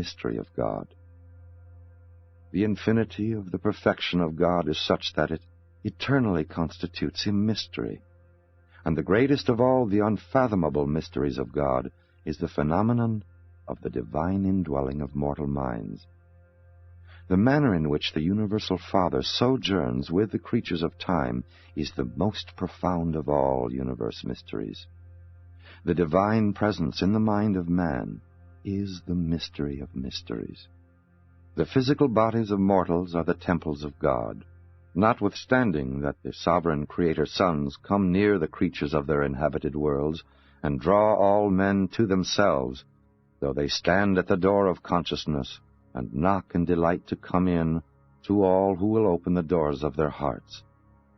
mystery of God. The infinity of the perfection of God is such that it eternally constitutes a mystery. And the greatest of all the unfathomable mysteries of God is the phenomenon of the divine indwelling of mortal minds. The manner in which the universal Father sojourns with the creatures of time is the most profound of all universe mysteries. The divine presence in the mind of man is the mystery of mysteries. The physical bodies of mortals are the temples of God. Notwithstanding that the sovereign Creator sons come near the creatures of their inhabited worlds, and draw all men to themselves, though they stand at the door of consciousness, and knock and delight to come in to all who will open the doors of their hearts.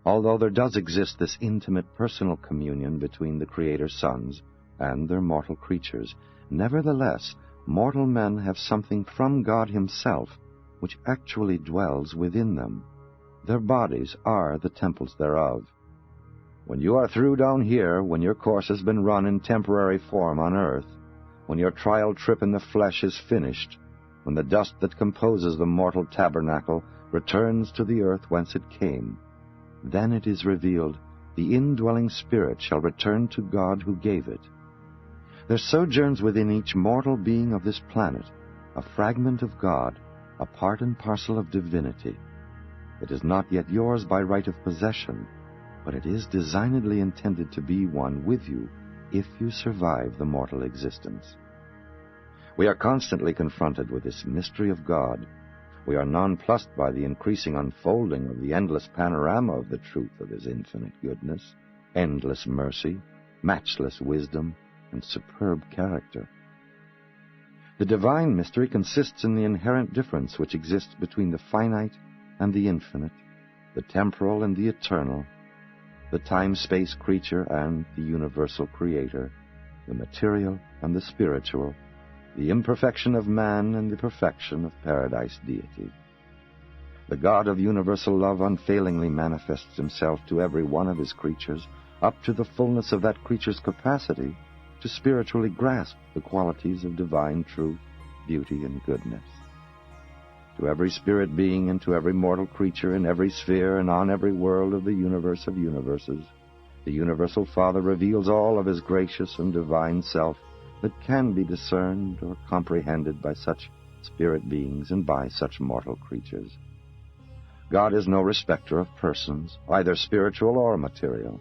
Although there does exist this intimate personal communion between the Creator's sons and their mortal creatures, nevertheless, mortal men have something from God Himself which actually dwells within them. Their bodies are the temples thereof. When you are through down here, when your course has been run in temporary form on earth, when your trial trip in the flesh is finished, when the dust that composes the mortal tabernacle returns to the earth whence it came, then it is revealed, the indwelling spirit shall return to God who gave it. There sojourns within each mortal being of this planet a fragment of God, a part and parcel of divinity. It is not yet yours by right of possession, but it is designedly intended to be one with you if you survive the mortal existence. We are constantly confronted with this mystery of God. We are nonplussed by the increasing unfolding of the endless panorama of the truth of His infinite goodness, endless mercy, matchless wisdom, and superb character. The divine mystery consists in the inherent difference which exists between the finite and the infinite, the temporal and the eternal, the time-space creature and the universal Creator, the material and the spiritual, the imperfection of man and the perfection of paradise deity. The God of universal love unfailingly manifests Himself to every one of His creatures up to the fullness of that creature's capacity to spiritually grasp the qualities of divine truth, beauty, and goodness. To every spirit being and to every mortal creature in every sphere and on every world of the universe of universes, the universal Father reveals all of His gracious and divine self that can be discerned or comprehended by such spirit beings and by such mortal creatures. God is no respecter of persons, either spiritual or material.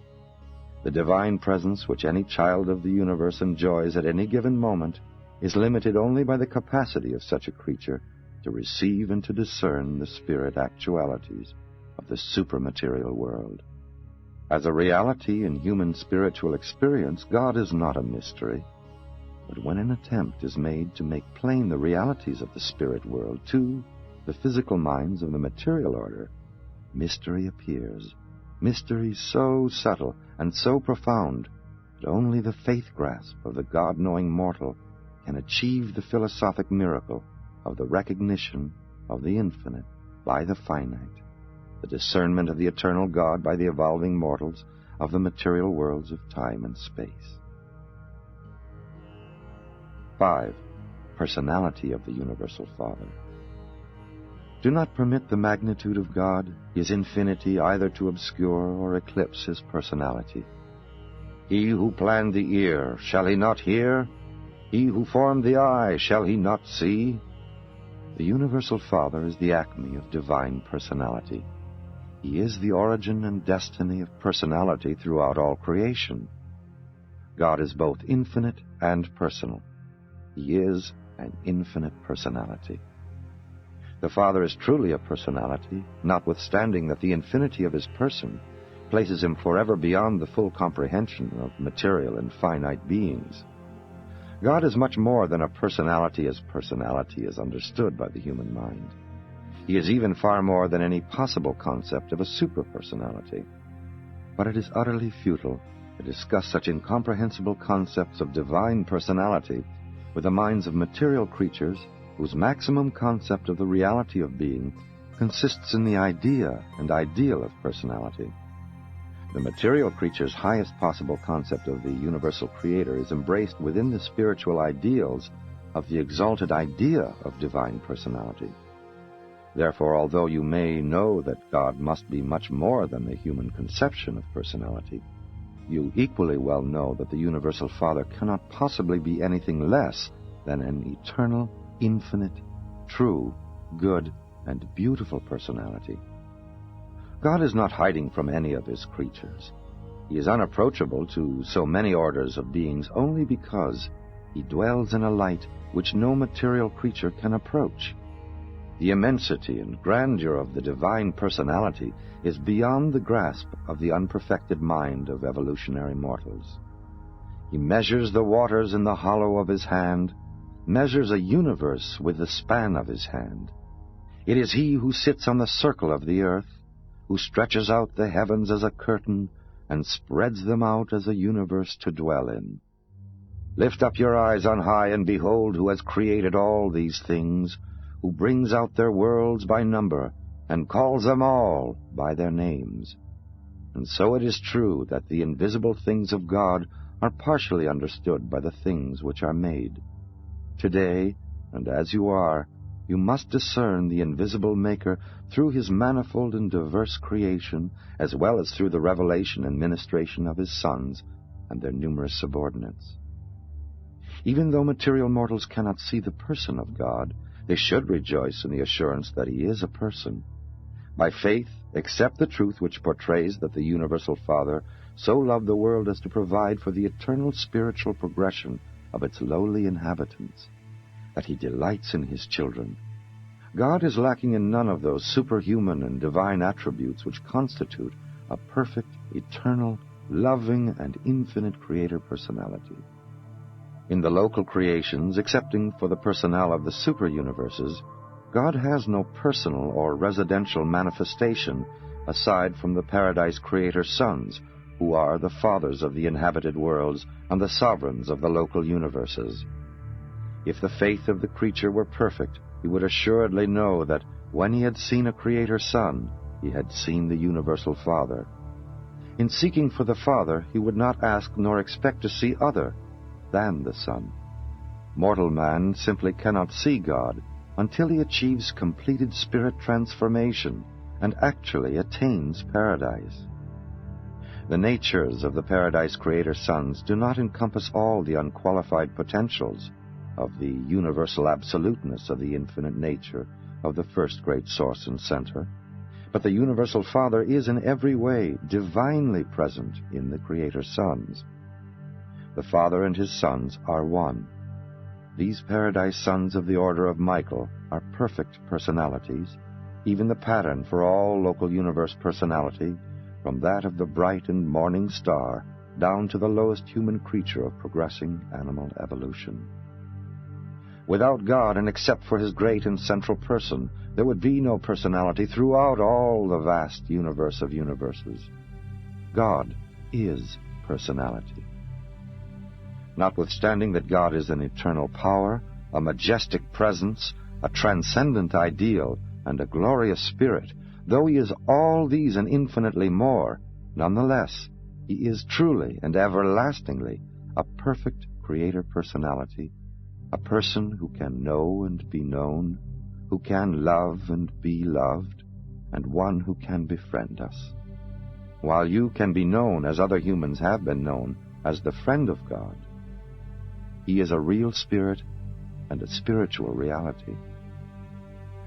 The divine presence which any child of the universe enjoys at any given moment is limited only by the capacity of such a creature to receive and to discern the spirit actualities of the supramaterial world. As a reality in human spiritual experience, God is not a mystery. But when an attempt is made to make plain the realities of the spirit world to the physical minds of the material order, mystery appears. Mystery so subtle and so profound that only the faith grasp of the God-knowing mortal can achieve the philosophic miracle of the recognition of the infinite by the finite, the discernment of the eternal God by the evolving mortals of the material worlds of time and space. 5. Personality of the Universal Father. Do not permit the magnitude of God, His infinity, either to obscure or eclipse His personality. He who planned the ear, shall He not hear? He who formed the eye, shall He not see? The Universal Father is the acme of divine personality. He is the origin and destiny of personality throughout all creation. God is both infinite and personal. He is an infinite personality. The Father is truly a personality, notwithstanding that the infinity of His person places Him forever beyond the full comprehension of material and finite beings. God is much more than a personality as personality is understood by the human mind. He is even far more than any possible concept of a superpersonality. But it is utterly futile to discuss such incomprehensible concepts of divine personality with the minds of material creatures whose maximum concept of the reality of being consists in the idea and ideal of personality. The material creature's highest possible concept of the universal Creator is embraced within the spiritual ideals of the exalted idea of divine personality. Therefore, although you may know that God must be much more than the human conception of personality, you equally well know that the Universal Father cannot possibly be anything less than an eternal, infinite, true, good, and beautiful personality. God is not hiding from any of his creatures. He is unapproachable to so many orders of beings only because he dwells in a light which no material creature can approach. The immensity and grandeur of the divine personality is beyond the grasp of the unperfected mind of evolutionary mortals. He measures the waters in the hollow of his hand, measures a universe with the span of his hand. It is he who sits on the circle of the earth, who stretches out the heavens as a curtain and spreads them out as a universe to dwell in. Lift up your eyes on high and behold who has created all these things, who brings out their worlds by number, and calls them all by their names. And so it is true that the invisible things of God are partially understood by the things which are made. Today, and as you are, you must discern the invisible Maker through his manifold and diverse creation, as well as through the revelation and ministration of his sons and their numerous subordinates. Even though material mortals cannot see the person of God, they should rejoice in the assurance that he is a person. By faith, accept the truth which portrays that the Universal Father so loved the world as to provide for the eternal spiritual progression of its lowly inhabitants, that he delights in his children. God is lacking in none of those superhuman and divine attributes which constitute a perfect, eternal, loving, and infinite Creator personality. In the local creations, excepting for the personnel of the super-universes, God has no personal or residential manifestation aside from the Paradise Creator's sons, who are the fathers of the inhabited worlds and the sovereigns of the local universes. If the faith of the creature were perfect, he would assuredly know that when he had seen a Creator Son, he had seen the Universal Father. In seeking for the Father, he would not ask nor expect to see other than the Son. Mortal man simply cannot see God until he achieves completed spirit transformation and actually attains paradise. The natures of the Paradise Creator sons do not encompass all the unqualified potentials of the universal absoluteness of the infinite nature of the first great source and center, but the Universal Father is in every way divinely present in the Creator sons. The Father and his sons are one. These Paradise sons of the order of Michael are perfect personalities, even the pattern for all local universe personality, from that of the bright and morning star down to the lowest human creature of progressing animal evolution. Without God, and except for his great and central person, there would be no personality throughout all the vast universe of universes. God is personality. Notwithstanding that God is an eternal power, a majestic presence, a transcendent ideal, and a glorious spirit, though he is all these and infinitely more, nonetheless, he is truly and everlastingly a perfect Creator personality, a person who can know and be known, who can love and be loved, and one who can befriend us. While you can be known as other humans have been known, as the friend of God, he is a real spirit and a spiritual reality.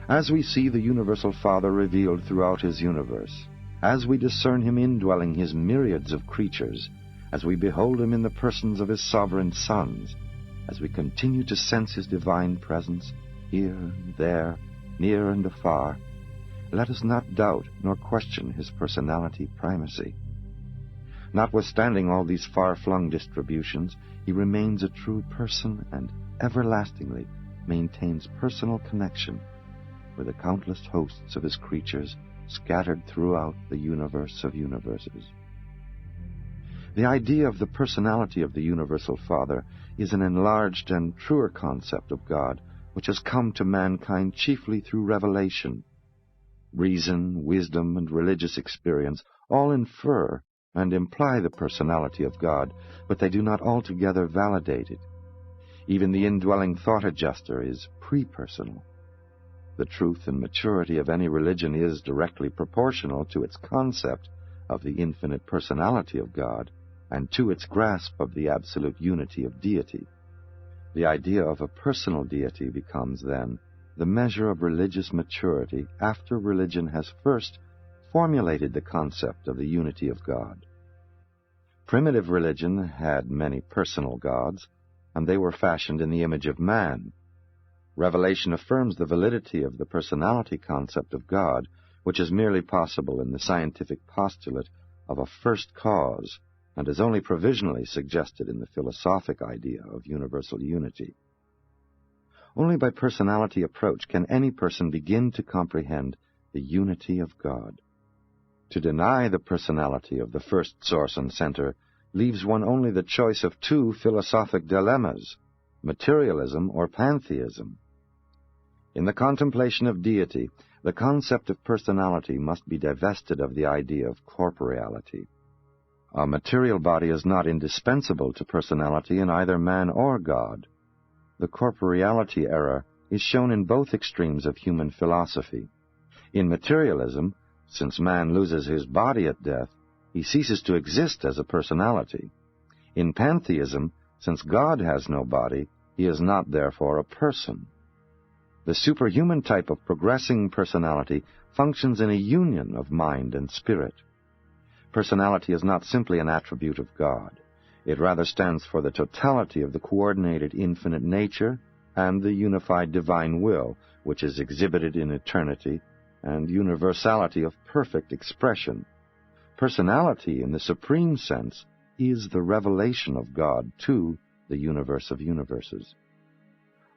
As we see the Universal Father revealed throughout his universe, as we discern him indwelling his myriads of creatures, as we behold him in the persons of his sovereign sons, as we continue to sense his divine presence here and there, near and afar, let us not doubt nor question his personality primacy. Notwithstanding all these far-flung distributions, he remains a true person and everlastingly maintains personal connection with the countless hosts of his creatures scattered throughout the universe of universes. The idea of the personality of the Universal Father is an enlarged and truer concept of God which has come to mankind chiefly through revelation. Reason, wisdom, and religious experience all infer and imply the personality of God, but they do not altogether validate it. Even the indwelling thought adjuster is pre-personal. The truth and maturity of any religion is directly proportional to its concept of the infinite personality of God and to its grasp of the absolute unity of deity. The idea of a personal deity becomes, then, the measure of religious maturity after religion has first formulated the concept of the unity of God. Primitive religion had many personal gods, and they were fashioned in the image of man. Revelation affirms the validity of the personality concept of God, which is merely possible in the scientific postulate of a first cause, and is only provisionally suggested in the philosophic idea of universal unity. Only by personality approach can any person begin to comprehend the unity of God. To deny the personality of the first source and center leaves one only the choice of two philosophic dilemmas, materialism or pantheism. In the contemplation of deity, the concept of personality must be divested of the idea of corporeality. A material body is not indispensable to personality in either man or God. The corporeality error is shown in both extremes of human philosophy. In materialism, since man loses his body at death, he ceases to exist as a personality. In pantheism, since God has no body, he is not therefore a person. The superhuman type of progressing personality functions in a union of mind and spirit. Personality is not simply an attribute of God. It rather stands for the totality of the coordinated infinite nature and the unified divine will, which is exhibited in eternity, and universality of perfect expression. Personality, in the supreme sense, is the revelation of God to the universe of universes.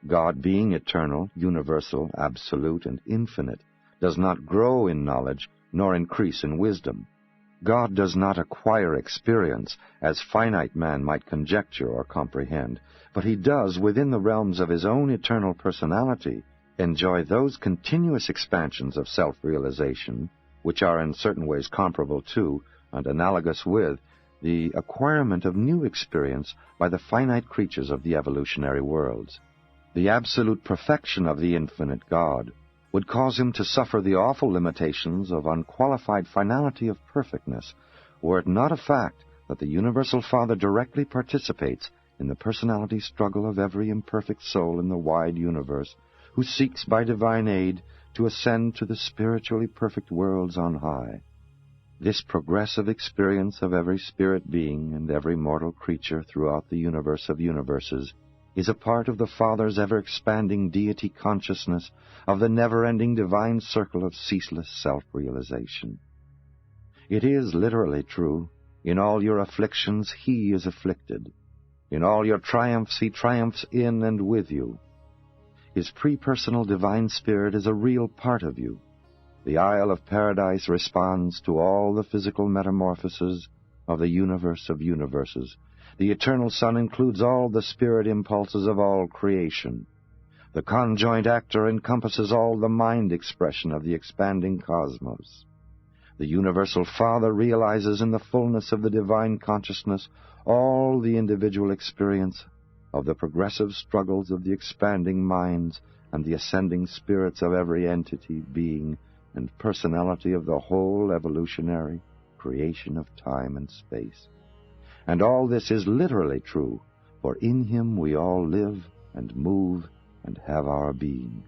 God, being eternal, universal, absolute, and infinite, does not grow in knowledge nor increase in wisdom. God does not acquire experience as finite man might conjecture or comprehend, but he does, within the realms of his own eternal personality, enjoy those continuous expansions of self-realization which are in certain ways comparable to and analogous with the acquirement of new experience by the finite creatures of the evolutionary worlds. The absolute perfection of the infinite God would cause him to suffer the awful limitations of unqualified finality of perfectness, were it not a fact that the Universal Father directly participates in the personality struggle of every imperfect soul in the wide universe, who seeks by divine aid to ascend to the spiritually perfect worlds on high. This progressive experience of every spirit being and every mortal creature throughout the universe of universes is a part of the Father's ever-expanding deity consciousness of the never-ending divine circle of ceaseless self-realization. It is literally true, in all your afflictions he is afflicted. In all your triumphs he triumphs in and with you. His pre-personal divine spirit is a real part of you. The Isle of Paradise responds to all the physical metamorphoses of the universe of universes. The eternal Son includes all the spirit impulses of all creation. The conjoint actor encompasses all the mind expression of the expanding cosmos. The Universal Father realizes in the fullness of the divine consciousness all the individual experience of the progressive struggles of the expanding minds and the ascending spirits of every entity, being, and personality of the whole evolutionary creation of time and space. And all this is literally true, for in him we all live and move and have our being.